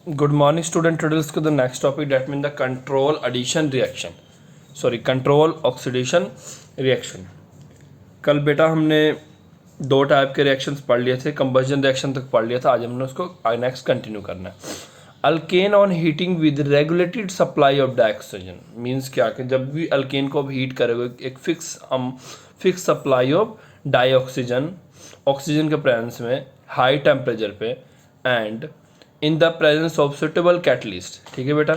Good morning, student. Today let's go to the next topic, that means the control addition reaction. Control oxidation reaction. कल बेटा हमने दो type के reactions पढ़ लिए थे, कंबशन रिएक्शन तक पढ़ लिया था। आज हमने उसको नेक्स्ट कंटिन्यू करना है। Alkane on heating with regulated supply of dioxygen means क्या कि जब भी अल्केन को हीट करोगे एक fix supply of dioxygen oxygen के प्रेजेंस में हाई टेम्परेचर पे and in the presence of suitable catalyst. ठीक है बेटा,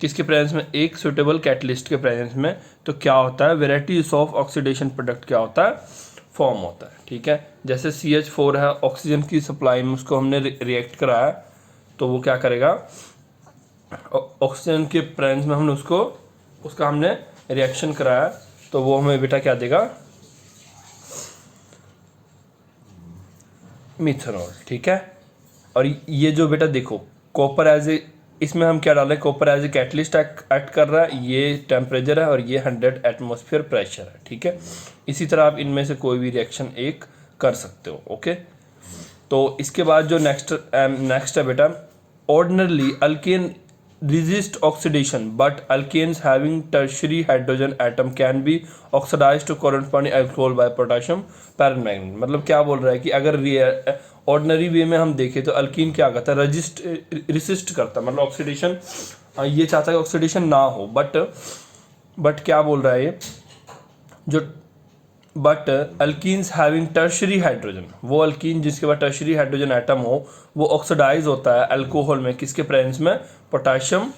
किसके प्रेजेंस में? एक सुटेबल कैटलिस्ट के प्रेजेंस में। तो क्या होता है? वेराइटीज ऑफ ऑक्सीडेशन प्रोडक्ट क्या होता है? फॉर्म होता है। ठीक है, जैसे CH4 है, ऑक्सीजन की सप्लाई में उसको हमने रिएक्ट कराया तो वो क्या करेगा? ऑक्सीजन के प्रेजेंस में हमने उसका हमने रिएक्शन कराया तो वो हमें बेटा क्या देगा? मिथेनॉल। ठीक है, और ये जो बेटा देखो कॉपर एज ए, इसमें हम क्या डालें? Copper as a catalyst act कर रहा है, ये टेम्परेचर है और ये 100 एटमॉस्फेयर प्रेशर है। ठीक है, इसी तरह आप इनमें से कोई भी रिएक्शन एक कर सकते हो। ओके, तो इसके बाद जो नेक्स्ट है बेटा, ordinarily alkane resist oxidation but alkanes having tertiary hydrogen atom can be oxidized to corresponding alcohol by potassium permanganate। मतलब क्या बोल रहा है कि अगर ऑर्डिनरी वे में हम देखें तो अल्कीन क्या करता है? रेसिस्ट करता है, मतलब ऑक्सीडेशन ये चाहता है कि ऑक्सीडेशन ना हो। बट क्या बोल रहा है ये जो but alkenes having tertiary hydrogen, वो अल्कीन जिसके पास टर्शरी हाइड्रोजन एटम हो वो ऑक्सीडाइज होता है अल्कोहल में, किसके प्रेजेंस में? पोटाशियम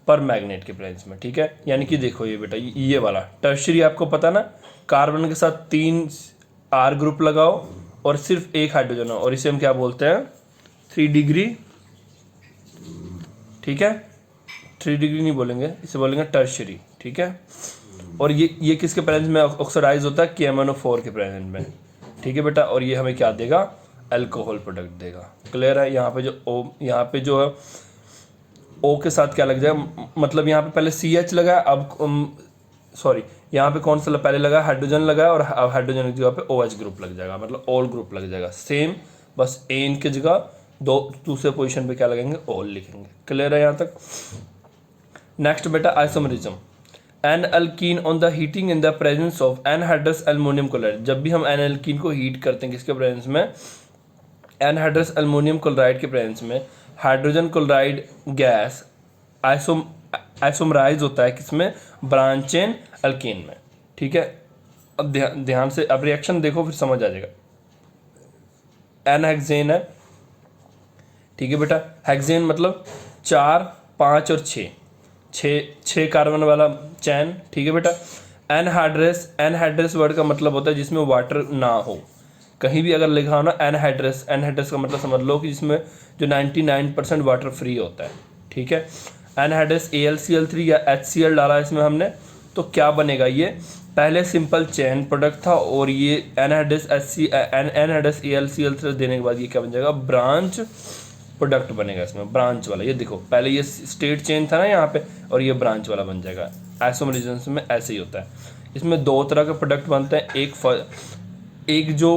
पर मैग्नेट के प्रेजेंस में। ठीक है, यानी कि देखो ये बेटा ये वाला टर्शरी आपको पता ना, कार्बन के साथ 3 R ग्रुप लगाओ और सिर्फ एक हाइड्रोजन हो और इसे हम क्या बोलते हैं? 3 डिग्री। ठीक है, 3 डिग्री नहीं बोलेंगे, इसे बोलेंगे टर्शरी। ठीक है, और ये किसके प्रेजेंस में ऑक्सीडाइज होता है? KMnO4 के प्रेजेंस में। ठीक है बेटा, और ये हमें क्या देगा? अल्कोहल प्रोडक्ट देगा। क्लियर है? यहाँ पे जो है O के साथ क्या लग जाएगा? मतलब यहाँ पे पहले CH लगा, अब यहाँ पे कौन सा पहले लगा? हाइड्रोजन लगा, और हाइड्रोजन की जगह पे OH ग्रुप लग जाएगा, मतलब ऑल ग्रुप लग जाएगा। सेम, बस एन की जगह दूसरे पोजीशन पे क्या लगेंगे? ऑल लिखेंगे। क्लियर है यहाँ तक? नेक्स्ट बेटा isomerism. An alkene on the heating in the presence of anhydrous aluminium chloride. जब भी हम एन अल्कीन को हीट करते हैं किसके प्रेजेंस में? एनहाइड्रस एल्युमिनियम क्लोराइड के प्रेजेंस में हाइड्रोजन क्लोराइड गैस आइसोमराइज होता है किसमें? ब्रांच चेन अल्कीन में। ठीक है, अब ध्यान से अब रिएक्शन देखो फिर समझ आ जाएगा। एन हेक्सेन है। ठीक है बेटा, हेक्सेन मतलब 4, 5 और 6 कार्बन वाला चैन। ठीक है बेटा, एनहाइड्रस वर्ड का मतलब होता है जिसमें वाटर ना हो। कहीं भी अगर लिखा हो ना एनहाइड्रस का मतलब समझ लो कि जिसमें जो 99% वाटर फ्री होता है। ठीक है, एनहाइड्रस AlCl3 या HCl डाला इसमें हमने तो क्या बनेगा? ये पहले सिंपल चैन प्रोडक्ट था और ये एनहाइड्रस AlCl3 देने के बाद ये क्या बन जाएगा? ब्रांच प्रोडक्ट बनेगा इसमें, ब्रांच वाला। ये देखो पहले ये स्टेट चेन था ना यहाँ पे, और ये ब्रांच वाला बन जाएगा। आइसोमरिज्म में ऐसे ही होता है। इसमें 2 तरह के प्रोडक्ट बनते हैं, एक जो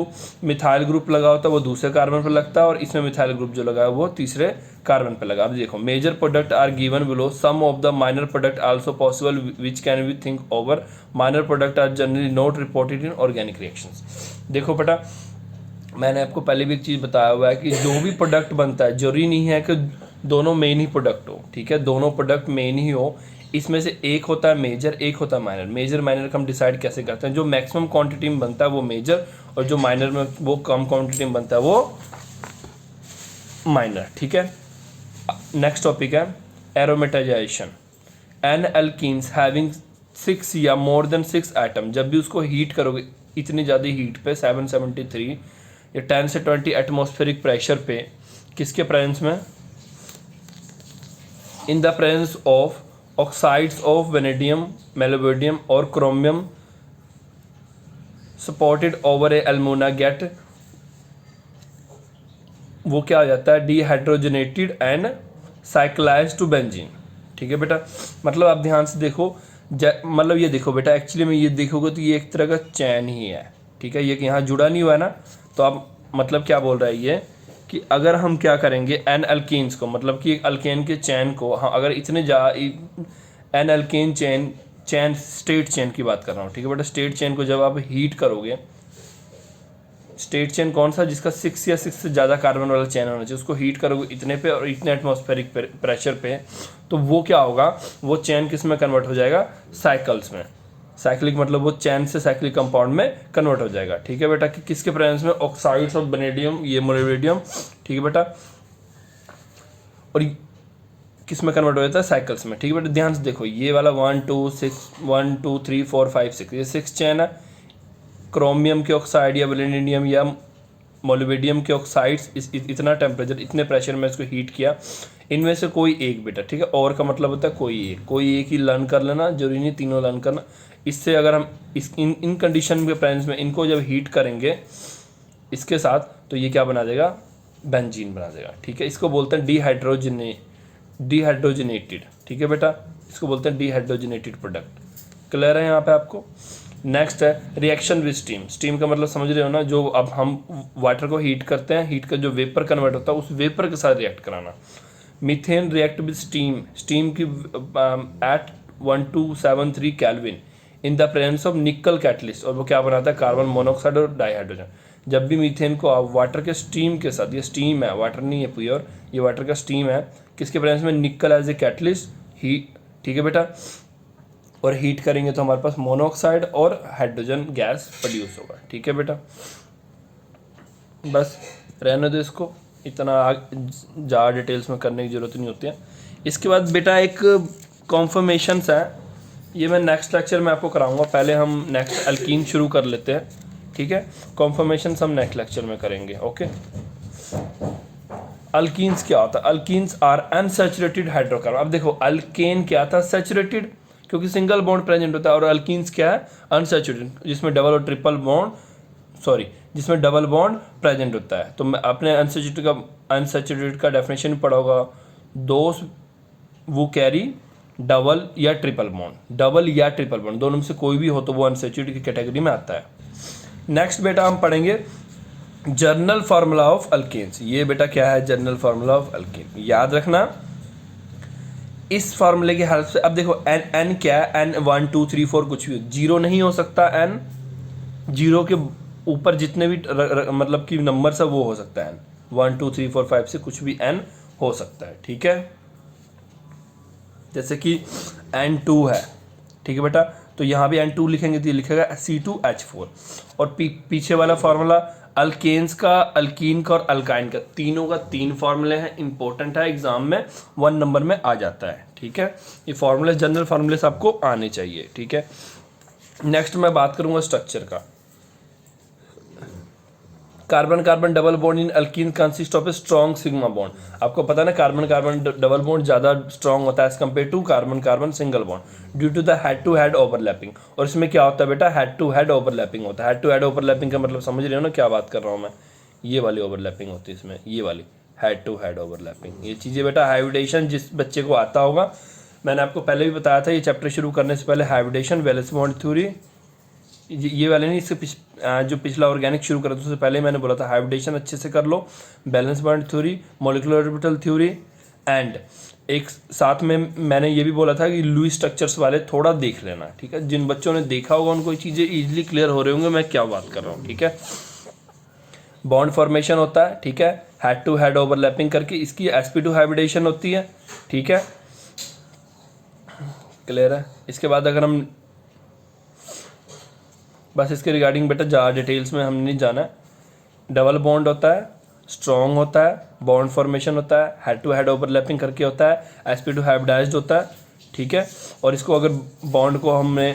मिथाइल ग्रुप लगा होता है वो दूसरे कार्बन पर लगता है, और इसमें मिथाइल ग्रुप जो लगा है वो तीसरे कार्बन पर लगा। अब देखो major product are given below, some of the minor product also possible which can be think over. Minor product are generally not reported in organic reactions. देखो बेटा, मैंने आपको पहले भी एक चीज़ बताया हुआ है कि जो भी प्रोडक्ट बनता है जरूरी नहीं है कि दोनों मेन ही प्रोडक्ट हो। ठीक है, दोनों प्रोडक्ट मेन ही हो, इसमें से एक होता है मेजर, एक होता है माइनर। मेजर माइनर का हम डिसाइड कैसे करते हैं? जो मैक्सिमम क्वांटिटी में बनता है वो मेजर, और जो माइनर में वो कम क्वांटिटी में बनता है वो माइनर। ठीक है, नेक्स्ट टॉपिक है एरोमेटाइजेशन। एन अल्कीन्स हैविंग 6 या मोर देन 6 एटम, जब भी उसको हीट करोगे इतनी ज़्यादा हीट पे 773 या 10 से 20 एटमॉस्फेरिक प्रेशर पे, किसके प्रेजेंस में? In the presence of oxides of vanadium, molybdenum और chromium supported over a alumina gate, वो क्या हो जाता है? Dehydrogenated and cyclised to benzene. ठीक है बेटा, मतलब आप ध्यान से देखो, मतलब ये देखो बेटा, एक्चुअली में ये देखोगे तो ये एक तरह का चैन ही है। ठीक है, ये यहाँ जुड़ा नहीं हुआ है ना, तो आप मतलब क्या बोल रहा है ये कि अगर हम क्या करेंगे एन अल्कीन्स को, मतलब कि अल्केन के चैन को, हाँ अगर इतने एन अल्केन चैन चैन स्टेट चैन की बात कर रहा हूँ, ठीक है बेटा। स्टेट चैन को जब आप हीट करोगे, स्टेट चेन कौन सा, जिसका 6 या 6 से ज़्यादा कार्बन वाला चेन होना चाहिए, उसको हीट करोगे इतने पे और इतने एटमॉस्फेरिक प्रेशर पे, तो वो क्या होगा, वो चेन किस में कन्वर्ट हो जाएगा, साइकिल्स में। साइक्लिक मतलब वो चैन से साइक्लिक कंपाउंड में कन्वर्ट हो जाएगा, ठीक है बेटा। कि किसके प्रेजेंस में, ऑक्साइड्स ऑफ वैनेडियम, ये मोलिब्डेनम, ठीक है बेटा। और किस में कन्वर्ट हो जाता है, साइकिल्स में, ठीक है बेटा। ध्यान से देखो, ये वाला 1 2 6 1 2 3 4 5 6, ये 6 चैन है। क्रोमियम के ऑक्साइड या वेलेडियम या मोलिब्डेनम के ऑक्साइड्स इतना टेम्परेचर, इतने प्रेशर में इसको हीट किया, इनमें से कोई एक बेटा, ठीक है। और का मतलब होता है कोई एक ही लर्न कर लेना, जरूरी नहीं तीनों लर्न करना। इससे अगर हम इस इन कंडीशन के प्रेजेंस में इनको जब हीट करेंगे इसके साथ, तो ये क्या बना देगा, बेंजीन बना देगा, ठीक है। इसको बोलते हैं डिहाइड्रोजनेटेड, ठीक है बेटा। इसको बोलते हैं डिहाइड्रोजनेटेड प्रोडक्ट। क्लियर है यहाँ पे आपको। नेक्स्ट है रिएक्शन विद स्टीम। स्टीम का मतलब समझ रहे हो ना, जो अब हम वाटर को हीट करते हैं, हीट का जो वेपर कन्वर्ट होता है उस वेपर के साथ रिएक्ट कराना। Methane react with steam, steam की at 1273 kelvin in the presence of nickel catalyst, और वो क्या बनाता है, कार्बन मोनोऑक्साइड और डाइहाइड्रोजन। जब भी मीथेन को आप वाटर के स्टीम के साथ, ये स्टीम है, वाटर नहीं है प्योर, ये वाटर का स्टीम है, किसके प्रेजेंस में, निकल एज ए कैटलिस्ट हीट, ठीक है बेटा। और हीट करेंगे तो हमारे पास मोनोऑक्साइड और हाइड्रोजन गैस प्रोड्यूस होगा, ठीक है बेटा। बस रहने दो इसको, इतना ज़्यादा डिटेल्स में करने की ज़रूरत नहीं होती है। इसके बाद बेटा एक कॉन्फर्मेशंस है, ये मैं नेक्स्ट लेक्चर में आपको कराऊंगा। पहले हम नेक्स्ट अल्कीन शुरू कर लेते हैं, ठीक है। कॉन्फर्मेशंस हम नेक्स्ट लेक्चर में करेंगे, ओके। अल्कीन्स क्या होता है, अल्कीन्स आर अनसैचुरेटेड हाइड्रोकार्बन। अब देखो अल्केन क्या था, सैचुरेटेड, क्योंकि सिंगल बॉन्ड प्रेजेंट होता है, और अल्कीन्स क्या है, अनसैचुरेटेड, जिसमें डबल और ट्रिपल बॉन्ड, सॉरी, जिसमें डबल बॉन्ड प्रेजेंट होता है। तो मैं अपने अनसैचुरेटेड का डेफिनेशन पढ़ा होगा, दोस्त वो कैरी डबल या ट्रिपल बॉन्ड, डबल या ट्रिपल बॉन्ड दोनों में से कोई भी हो तो वो अनसैचुरेटेड की कैटेगरी में आता है। नेक्स्ट बेटा हम पढ़ेंगे जर्नल फार्मूला ऑफ अल्केन्स। ये बेटा क्या है, जर्नल फार्मूला ऑफ अल्केन, याद रखना। इस फार्मूले की हेल्प से, अब देखो एन एन क्या है, एन 1 2 3 4 कुछ भी, जीरो नहीं हो सकता, एन जीरो के ऊपर जितने भी मतलब कि नंबर है वो हो सकता है, एन 1 2 3 4 5 से कुछ भी एन हो सकता है, ठीक है। जैसे कि N2 है, ठीक है बेटा, तो यहाँ भी N2 लिखेंगे तो ये लिखेगा C2H4। और पीछे वाला फार्मूला अल्केन्स का, अल्कीन का और अल्काइन का, तीनों का 3 फार्मूले हैं, इंपॉर्टेंट है, एग्जाम में 1 नंबर में आ जाता है, ठीक है। ये फार्मूले जनरल फार्मूले आपको आने चाहिए, ठीक है। नेक्स्ट मैं बात करूंगा स्ट्रक्चर का। Carbon carbon double bond in alkene consist of a strong sigma bond. आपको पता है ना, कार्बन कार्बन डबल बॉन्ड ज़्यादा स्ट्रॉन्ग होता है as compare to carbon carbon single bond, due to the head to head overlapping. और इसमें क्या होता है बेटा, हेड टू हेड ओवरलैपिंग होता है। हेड टू हेड ओवरलैपिंग का मतलब समझ रहे हो ना क्या बात कर रहा हूँ मैं, ये वाली ओवरलैपिंग होती है इसमें, ये वाली हेड टू हेड ओवरलैपिंग। ये चीज़ें बेटा हाइब्रिडेशन जिस बच्चे को आता होगा, मैंने आपको पहले भी बताया था, ये चैप्टर शुरू करने से पहले हाइब्रिडेशन, वैलेंस बॉन्ड थ्योरी, ये वाले नहीं, इससे जो पिछला ऑर्गेनिक शुरू करा था उससे पहले मैंने बोला था हाइब्रिडेशन अच्छे से कर लो, valence bond theory, molecular orbital theory, and एक साथ में मैंने ये भी बोला था कि लुईस स्ट्रक्चर्स वाले थोड़ा देख लेना, ठीक है। जिन बच्चों ने देखा होगा उनको ये चीज़ें इजीली क्लियर हो रहे होंगे मैं क्या बात कर रहा हूँ, ठीक है। बॉन्ड फॉर्मेशन होता है, ठीक है, हेड टू हेड ओवरलैपिंग करके, इसकी sp2 हाइब्रिडेशन होती है, ठीक है, क्लियर है। इसके बाद अगर हम बस इसके रिगार्डिंग बेटा ज़्यादा डिटेल्स में हमने नहीं जाना है। डबल बॉन्ड होता है, स्ट्रॉन्ग होता है, बॉन्ड फॉर्मेशन होता है, हेड टू हेड ओवरलैपिंग करके होता है, sp2 हाइब्रिडाइज्ड होता है, ठीक है। और इसको अगर बॉन्ड को हमने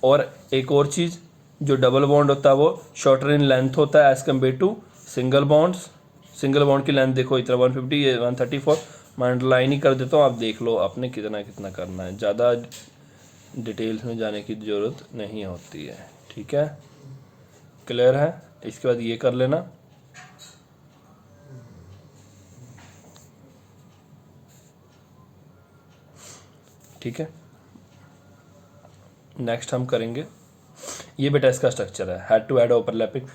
और एक और चीज़, जो डबल बॉन्ड होता है वो शॉर्टर इन लेंथ होता है as compare to single bonds. Single bond की लेंथ देखो इतना 150, ये 134, मैं अंडरलाइन ही कर देता हूँ, आप देख लो आपने कितना कितना करना है, ज़्यादा डिटेल्स में जाने की ज़रूरत नहीं होती है, ठीक है, क्लियर है। इसके बाद ये कर लेना, ठीक है। नेक्स्ट हम करेंगे, ये बेटा इसका स्ट्रक्चर है, हेड टू हेड ओवरलैपिंग।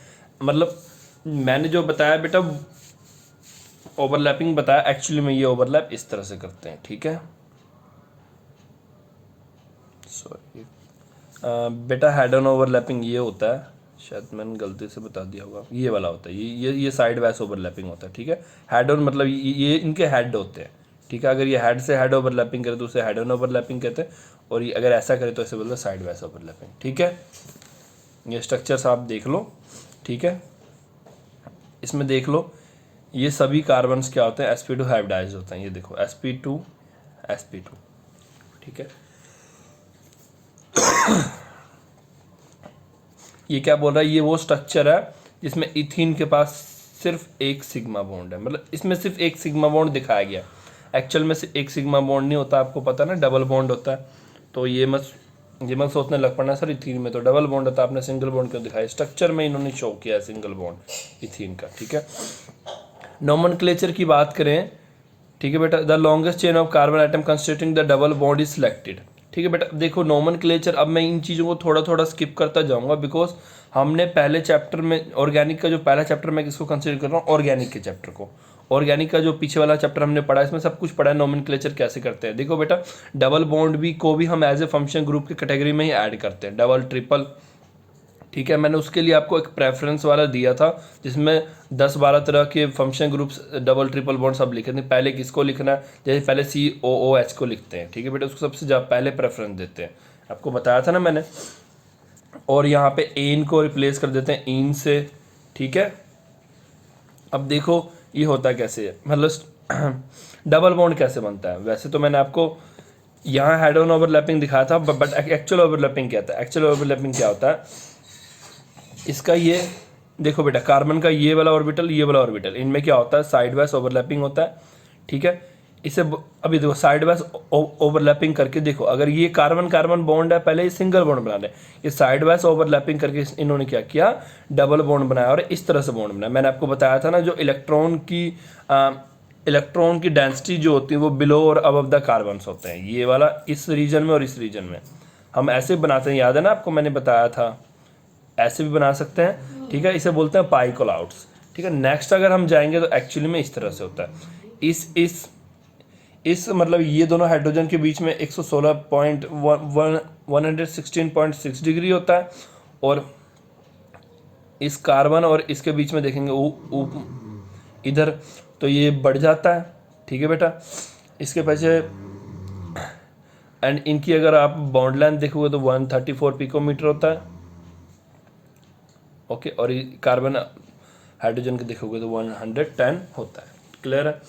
मतलब मैंने जो बताया बेटा ओवरलैपिंग बताया, एक्चुअली में ये ओवरलैप इस तरह से करते हैं, ठीक है। सॉरी बेटा हेड ऑन ओवरलैपिंग ये होता है, शायद मैंने गलती से बता दिया होगा, ये वाला होता है, ये साइड वाइज ओवरलैपिंग होता है, ठीक है। हेड ऑन मतलब ये इनके हेड होते हैं, ठीक है। अगर ये हेड से हेड ओवरलैपिंग करे तो उसे हेड ऑन ओवरलैपिंग कहते हैं, और ये अगर ऐसा करे तो इसे बोलते हैं साइड वाइज ओवरलैपिंग, ठीक है। ये स्ट्रक्चर्स आप देख लो, ठीक है। इसमें देख लो ये सभी कार्बन्स क्या होते हैं, sp2 हाइब्रिडाइज होते हैं, ये देखो sp2 sp2, ठीक है। ये क्या बोल रहा है, ये वो स्ट्रक्चर है जिसमें इथीन के पास सिर्फ एक सिग्मा बॉन्ड है, मतलब इसमें सिर्फ एक सिग्मा बॉन्ड दिखाया गया, एक्चुअल में से एक सिग्मा बॉन्ड नहीं होता, आपको पता ना, डबल बॉन्ड होता है। तो ये मत सोचने लग पड़ना सर इथीन में तो डबल बॉन्ड होता है, आपने सिंगल बॉन्ड क्यों दिखाया, स्ट्रक्चर में इन्होंने शो किया है सिंगल बॉन्ड इथीन का, ठीक है। नोमेनक्लेचर की बात करें, ठीक है बेटा, the longest chain of carbon atom constituting the double bond is selected, ठीक है बेटा। देखो नोमेनक्लेचर, अब मैं इन चीज़ों को थोड़ा थोड़ा स्किप करता जाऊंगा, बिकॉज हमने पहले चैप्टर में ऑर्गेनिक का जो पहला चैप्टर मैं किसको कंसिडर कर रहा हूँ, ऑर्गेनिक के चैप्टर को। ऑर्गेनिक का जो पीछे वाला चैप्टर हमने पढ़ा इसमें सब कुछ पढ़ा है, नोमेनक्लेचर कैसे करते हैं। देखो बेटा डबल बॉन्ड भी को भी हम एज ए फंक्शन ग्रुप की कैटेगरी में ही ऐड करते हैं, डबल ट्रिपल, ठीक है। मैंने उसके लिए आपको एक प्रेफरेंस वाला दिया था जिसमें 10-12 तरह के function groups double triple bond सब लिखे थे, पहले किसको लिखना है, जैसे पहले COOH को लिखते हैं, ठीक है बेटा, उसको सबसे ज़्यादा पहले प्रेफरेंस देते हैं, आपको बताया था ना मैंने। और यहाँ पे एन को रिप्लेस कर देते हैं इन से, ठीक है। अब देखो ये होता कैसे है, मतलब डबल बॉन्ड कैसे बनता है। वैसे तो मैंने आपको यहाँ हेड ऑन ओवरलैपिंग दिखाया था, बट एक्चुअल ओवरलैपिंग क्या था, एक्चुअल ओवरलैपिंग क्या होता है इसका, ये देखो बेटा कार्बन का ये वाला ऑर्बिटल, ये वाला ऑर्बिटल, इनमें क्या होता है साइड वाइज ओवरलैपिंग होता है, ठीक है। इसे अभी देखो साइड वाइज ओवरलैपिंग करके देखो, अगर ये कार्बन कार्बन बॉन्ड है, पहले ये सिंगल बॉन्ड बना रहे, ये साइड वाइज ओवरलैपिंग करके इन्होंने क्या किया, डबल बॉन्ड बनाया और इस तरह से बॉन्ड बनाया। मैंने आपको बताया था ना, जो इलेक्ट्रॉन की डेंसिटी जो होती है वो बिलो और अबव द कार्बन्स होते हैं, ये वाला इस रीजन में और इस रीजन में हम ऐसे बनाते हैं, याद है ना आपको, मैंने बताया था ऐसे भी बना सकते हैं, ठीक है। इसे बोलते हैं पाई क्लाउड्स, ठीक है। नेक्स्ट अगर हम जाएंगे तो एक्चुअली में इस तरह से होता है, इस मतलब ये दोनों हाइड्रोजन के बीच में 116.6 डिग्री होता है, और इस कार्बन और इसके बीच में देखेंगे इधर तो ये बढ़ जाता है, ठीक है बेटा। इसके पीछे एंड इनकी अगर आप बॉन्ड लेंथ देखोगे तो 134 पिकोमीटर होता है, ओके। और कार्बन हाइड्रोजन के देखोगे तो 110 होता है, क्लियर है।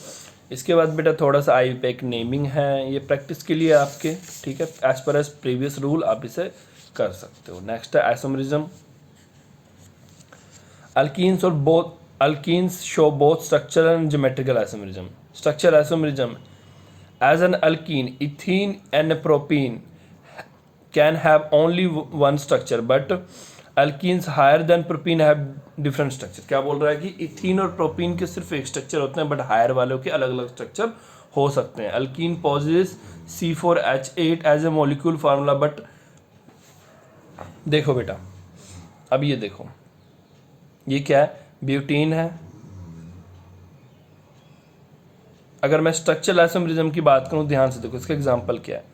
इसके बाद बेटा थोड़ा सा IUPAC नेमिंग है, ये प्रैक्टिस के लिए आपके, ठीक है, as per as previous rule आप इसे कर सकते हो। नेक्स्ट है आइसोमरिज्म। अल्कीन्स और both alkenes show both structural and geometrical isomerism. Structural isomerism, as an alkene, ethene and propene can have only one structure, but alkenes higher than propene have different structure। क्या बोल रहा है कि ethene और propene के सिर्फ एक structure होते हैं, बट हायर वालों के अलग अलग स्ट्रक्चर हो सकते हैं। Alkene possess C4H8 as a molecule formula, but देखो बेटा अब ये देखो, ये क्या है, ब्यूटीन है। अगर मैं स्ट्रक्चरल आइसोमरिज्म की बात करूं, ध्यान से देखो, इसका एग्जांपल क्या है,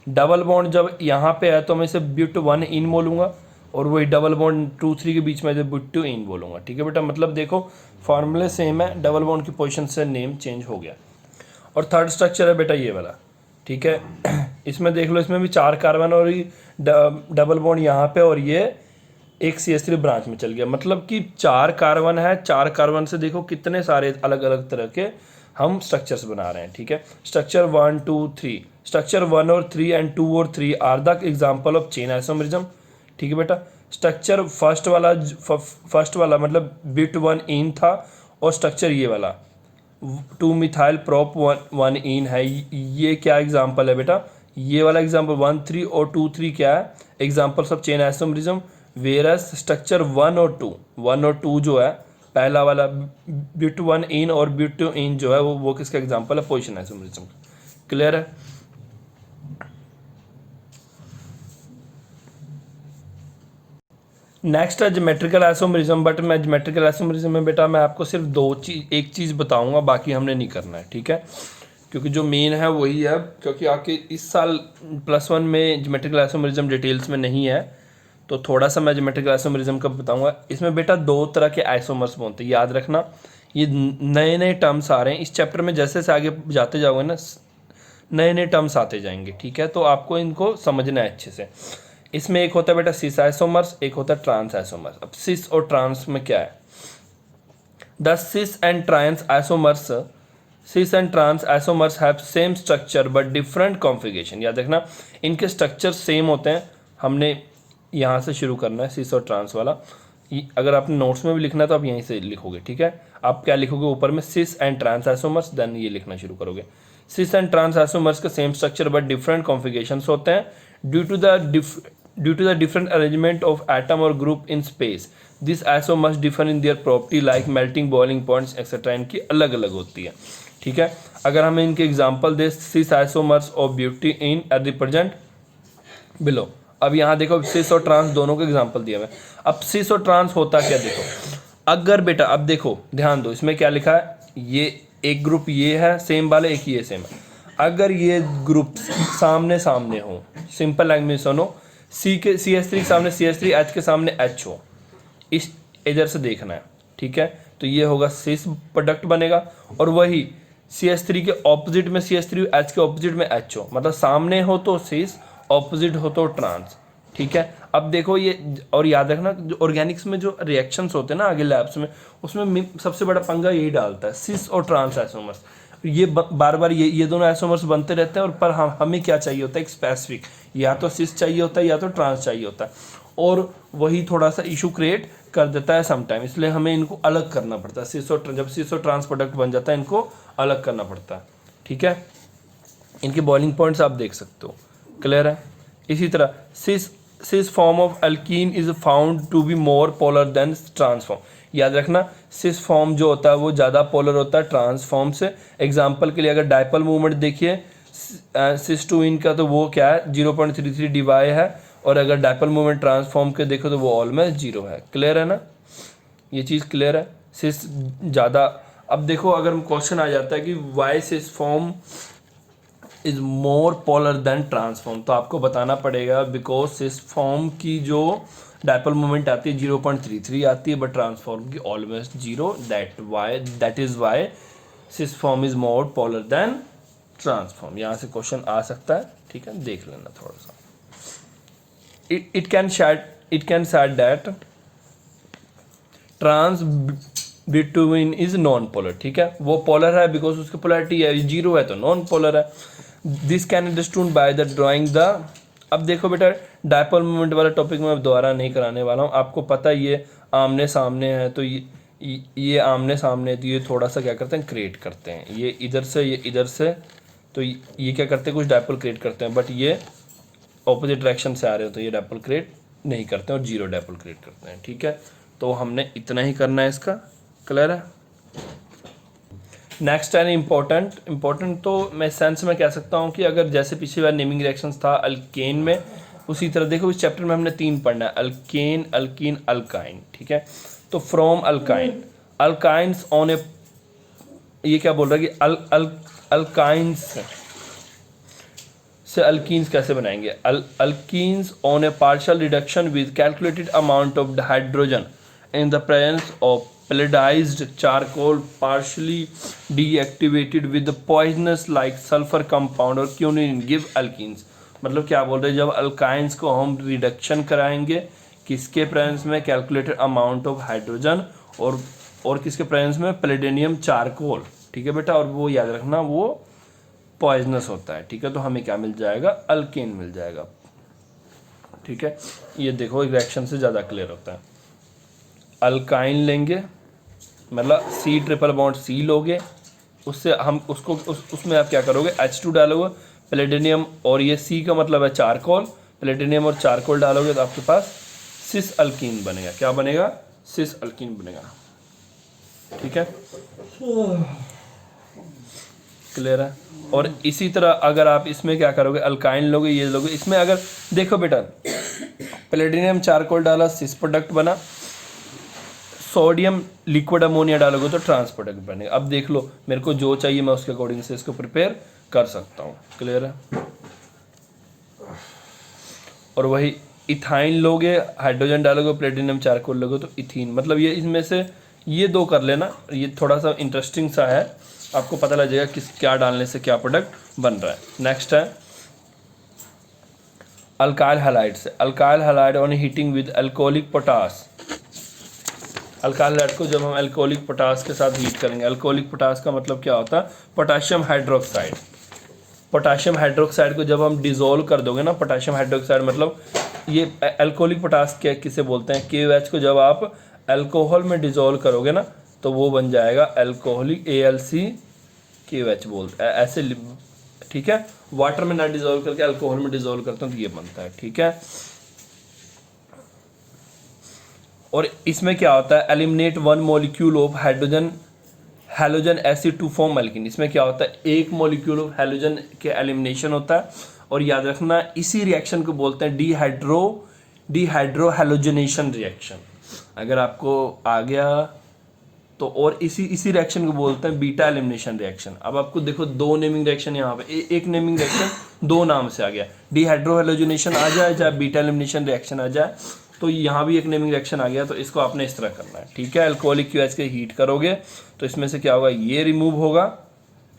डबल बॉन्ड जब यहाँ पे है तो मैं इसे ब्यूट1 इन बोलूँगा, और वही डबल बॉन्ड 2-3 के बीच में ब्यूट2 इन बोलूँगा, ठीक है बेटा। मतलब देखो फॉर्मूले सेम है, डबल बॉन्ड की पोजीशन से नेम चेंज हो गया। और थर्ड स्ट्रक्चर है बेटा ये वाला, ठीक है। इसमें देख लो, इसमें भी 4 कार्बन और डबल बॉन्ड यहाँ पे, और ये एक CH3 ब्रांच में चल गया, मतलब कि 4 कार्बन है, 4 कार्बन से देखो कितने सारे अलग अलग तरह के हम स्ट्रक्चर्स बना रहे हैं, ठीक है। स्ट्रक्चर 1, 2, 3, स्ट्रक्चर 1 और 3 एंड 2 और 3 are the example of chain isomerism, ठीक है बेटा। स्ट्रक्चर फर्स्ट वाला मतलब ब्यूट1 इन था, और स्ट्रक्चर ये वाला 2 मिथाइल प्रोप 1 इन है, ये क्या एग्जांपल है बेटा, ये वाला एग्जांपल 1, 3 और 2, 3 क्या है, examples of chain isomerism. Versus structure 1 और 2 जो है, पहला वाला ब्यूट1 इन और ब्यूट2 इन जो है वो किसका एग्जांपल है, पोजीशन आइसोमरिज्म, क्लियर है। नेक्स्ट है ज्योमेट्रिकल आइसोमेरिज्म, बट मैं ज्योमेट्रिकल आइसोमेरिज्म में बेटा मैं आपको सिर्फ एक चीज़ बताऊंगा, बाकी हमने नहीं करना है, ठीक है, क्योंकि जो मेन है वही है, क्योंकि आपके इस साल +1 में ज्योमेट्रिकल आइसोमेरिज्म डिटेल्स में नहीं है, तो थोड़ा सा मैं ज्योमेट्रिकल आइसोमेरिज्म का बताऊंगा। इसमें बेटा 2 तरह के आइसोमर्स बनते हैं, याद रखना, ये नए नए टर्म्स आ रहे हैं इस चैप्टर में, जैसे जैसे आगे जाते जाओगे ना नए नए टर्म्स आते जाएंगे, ठीक है, तो आपको इनको समझना है अच्छे से। इसमें एक होता है बेटा सिस आइसोमर्स, एक होता है ट्रांस आइसोमर्स। अब सिस और ट्रांस में क्या है, the cis and trans isomers, cis and trans isomers have same structure but different configuration. याद रखना इनके स्ट्रक्चर सेम होते हैं, हमने यहाँ से शुरू करना है सिस और ट्रांस वाला। अगर आपने नोट्स में भी लिखना है तो आप यहीं से लिखोगे, ठीक है, आप क्या लिखोगे ऊपर में cis and trans isomers, then ये लिखना शुरू करोगे। सिस एंड ट्रांस आइसोमर्स का same structure but different configurations होते हैं due to the different arrangement of atom और group in space. This isomers differ in their property like melting, boiling points etcetera, इनकी अलग अलग होती है, ठीक है। अगर हमें इनके एग्जाम्पल दे, cis isomers of butene are represent below. अब यहाँ देखो सिस और ट्रांस दोनों के एग्जाम्पल दिए हुए। अब सिस और ट्रांस होता क्या, देखो अगर बेटा अब देखो ध्यान दो, इसमें क्या लिखा है, ये एक ग्रुप ये है सेम वाले, एक ये सेम है। अगर ये ग्रुप सामने सामने हो, सिंपल लैंग्वेज में सुनो, CH3 के सामने CH3, H के सामने H हो, इस इधर से देखना है, ठीक है, तो ये होगा सिस प्रोडक्ट बनेगा। और वही CH3 के ऑपोजिट में CH3, H के ऑपोजिट में H हो, मतलब सामने हो तो सिस, ऑपोजिट हो तो ट्रांस, ठीक है। अब देखो ये, और याद रखना जो ऑर्गेनिक्स में जो रिएक्शंस होते हैं ना आगे लैब्स में, उसमें सबसे बड़ा पंगा यही डालता है, सिस और ट्रांस आइसोमर्स। ये बार बार ये दोनों आइसोमर्स बनते रहते हैं, और पर हमें क्या चाहिए होता है, एक स्पेसिफिक, या तो सिस चाहिए होता है या तो ट्रांस चाहिए होता है, और वही थोड़ा सा इशू क्रिएट कर देता है समटाइम, इसलिए हमें इनको अलग करना पड़ता है। सिस और जब सिस और ट्रांस प्रोडक्ट बन जाता है इनको अलग करना पड़ता है, ठीक है। इनके बॉइलिंग पॉइंट्स आप देख सकते हो, क्लियर है। इसी तरह cis form of alkene is found to be more polar than trans form. याद रखना सिस फॉर्म जो होता है वो ज़्यादा पोलर होता है ट्रांस फॉर्म से। एग्जांपल के लिए अगर डायपोल मूवमेंट देखिए सिस टू इन का, तो वो क्या है 0.33 dy है, और अगर डायपोल मूवमेंट ट्रांसफॉर्म के देखो तो वो ऑलमोस्ट 0 है, क्लियर है ना, ये चीज़ क्लियर है। सिस ज़्यादा, अब देखो अगर क्वेश्चन आ जाता है कि why cis form is more polar than trans form, तो आपको बताना पड़ेगा बिकॉज सिस फॉर्म की जो डायपोल मोमेंट आती है 0.33 आती है, बट ट्रांसफॉर्म की almost 0, that is why cis form is more polar than trans form. यहाँ से क्वेश्चन आ सकता है, ठीक है, देख लेना थोड़ा सा। It can said that trans between is non polar, ठीक है, वो पोलर है बिकॉज उसकी पोलैरिटी है 0 है तो नॉन पोलर है। This can understood by the drawing the, अब देखो बेटा डायपोल मोमेंट वाला टॉपिक मैं दोबारा नहीं कराने वाला हूँ, आपको पता है ये आमने सामने है, तो ये आमने सामने, तो ये थोड़ा सा क्या करते हैं क्रिएट करते हैं, ये इधर से ये इधर से, तो ये क्या करते हैं कुछ डायपोल क्रिएट करते हैं, बट ये ऑपोजिट डायरेक्शन से आ रहे हो तो ये डायपोल क्रिएट नहीं करते हैं और 0 डायपोल क्रिएट करते हैं, ठीक है। तो हमने इतना ही करना है इसका, क्लियर है। नेक्स्ट है इम्पोर्टेंट तो मैं सेंस में कह सकता हूँ कि अगर जैसे पिछली बार नेमिंग रिएक्शंस था अल्केन में, उसी तरह देखो इस चैप्टर में हमने 3 पढ़ना है, अल्केन, अल्कीन, अल्काइन, ठीक है। तो फ्रॉम अल्काइन, अल्काइंस ऑन ए, ये क्या बोल रहा है कि अल्काइंस से अल्कीन्स कैसे बनाएंगे, alkenes on A partial reduction with calculated amount of hydrogen in the presence of pelletized charcoal partially deactivated with the poisonous like sulfur compound or quinine give alkenes। मतलब क्या बोल रहे हैं, जब अल्काइंस को हम रिडक्शन कराएंगे किसके प्रेजेंस में, कैलकुलेटेड अमाउंट ऑफ हाइड्रोजन और किसके प्रेजेंस में, पैलेडियम चारकोल, ठीक है बेटा, और वो याद रखना वो पॉइजनस होता है, ठीक है, तो हमें क्या मिल जाएगा, अल्केन मिल जाएगा, ठीक है। ये देखो रिएक्शन से ज़्यादा क्लियर होता है। अल्काइन लेंगे मतलब C∼ लोगे, उससे हम उसको उसमें आप क्या करोगे H2 डालोगे, पैलेडियम, और ये C का मतलब है चारकोल, पैलेडियम और चारकोल डालोगे तो आपके पास सिस अल्कीन बनेगा। क्या बनेगा, सिस अल्कीन बनेगा, ठीक है, क्लियर है। और इसी तरह अगर आप इसमें क्या करोगे, अल्काइन लोगे, ये लोगे, इसमें अगर देखो बेटा प्लेटिनियम चारकोल डाला, सिस प्रोडक्ट बना, सोडियम लिक्विड अमोनिया डालोगे तो ट्रांस प्रोडक्ट बनेगा। अब देख लो मेरे को जो चाहिए मैं उसके अकॉर्डिंग से इसको प्रिपेयर कर सकता हूँ। क्लियर है। और वही इथाइन लोगे, हाइड्रोजन डालोगे, प्लेटिनियम चारकोल लोगे तो इथीन। मतलब ये इसमें से ये दो कर लेना, ये थोड़ा सा इंटरेस्टिंग सा है, आपको पता लग जाएगा किस क्या डालने से क्या प्रोडक्ट बन रहा है। नेक्स्ट है alkyl halides. Alkyl halide on heating with alcoholic potash. Alkyl halide को जब हम अल्कोहलिक पोटास के साथ हीट करेंगे, अल्कोहलिक पोटास का मतलब क्या होता है, पोटाशियम हाइड्रोक्साइड। पोटाशियम हाइड्रोक्साइड को जब हम डिजोल्व कर दोगे ना, पोटाशियम हाइड्रोक्साइड मतलब ये अल्कोहलिक पोटास क्या किसे बोलते हैं, KOH को जब आप अल्कोहल में डिजोल्व करोगे ना तो वो बन जाएगा अल्कोहलिक AlCKOH बोलते हैं ऐसे। ठीक है, वाटर में ना डिजोल्व करके अल्कोहल में डिजोल्व करते हैं तो ये बनता है। ठीक है, और इसमें क्या होता है, eliminate one molecule of hydrogen halogen acid to form alkene. इसमें क्या होता है, एक मॉलिक्यूल ऑफ हैलोजन के एलिमिनेशन होता है, और याद रखना इसी रिएक्शन को बोलते हैं डीहाइड्रो हैलोजनेशन रिएक्शन। अगर आपको आ गया तो, और इसी रिएक्शन को बोलते हैं बीटा एलिमिनेशन रिएक्शन। अब आपको देखो दो नेमिंग रिएक्शन यहाँ पे, एक नेमिंग रिएक्शन दो नाम से आ गया, डीहाइड्रो हैलोजनेशन आ जाए चाहे बीटा एलिमिनेशन रिएक्शन आ जाए, तो यहाँ भी एक नेमिंग रिएक्शन आ गया। तो इसको आपने इस तरह करना है। ठीक है, अल्कोहलिक QH के हीट करोगे तो इसमें से क्या होगा, ये रिमूव होगा।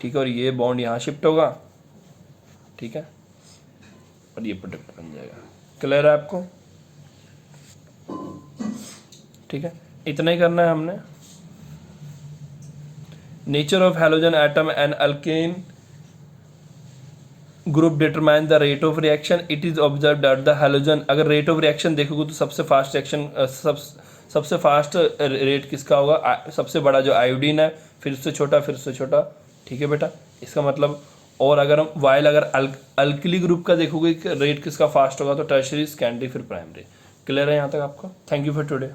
ठीक है, और ये बॉन्ड यहाँ शिफ्ट होगा। ठीक है, और ये प्रोडक्ट बन जाएगा। क्लियर है आपको। ठीक है, इतना ही करना है हमने। Nature of halogen atom and alkane group determine the rate of reaction. It is observe that the halogen, अगर रेट ऑफ रिएक्शन देखोगे तो सबसे फास्ट रिएक्शन सबसे फास्ट रेट किसका होगा, सबसे बड़ा जो आयोडीन है, फिर उससे छोटा, फिर उससे छोटा। ठीक है बेटा, इसका मतलब। और अगर हम वाइल अगर अल्कली ग्रुप का देखोगे रेट किसका फास्ट होगा तो टर्शरी, सेकेंडरी, फिर प्राइमरी। क्लियर है यहाँ तक आपको। Thank you for today.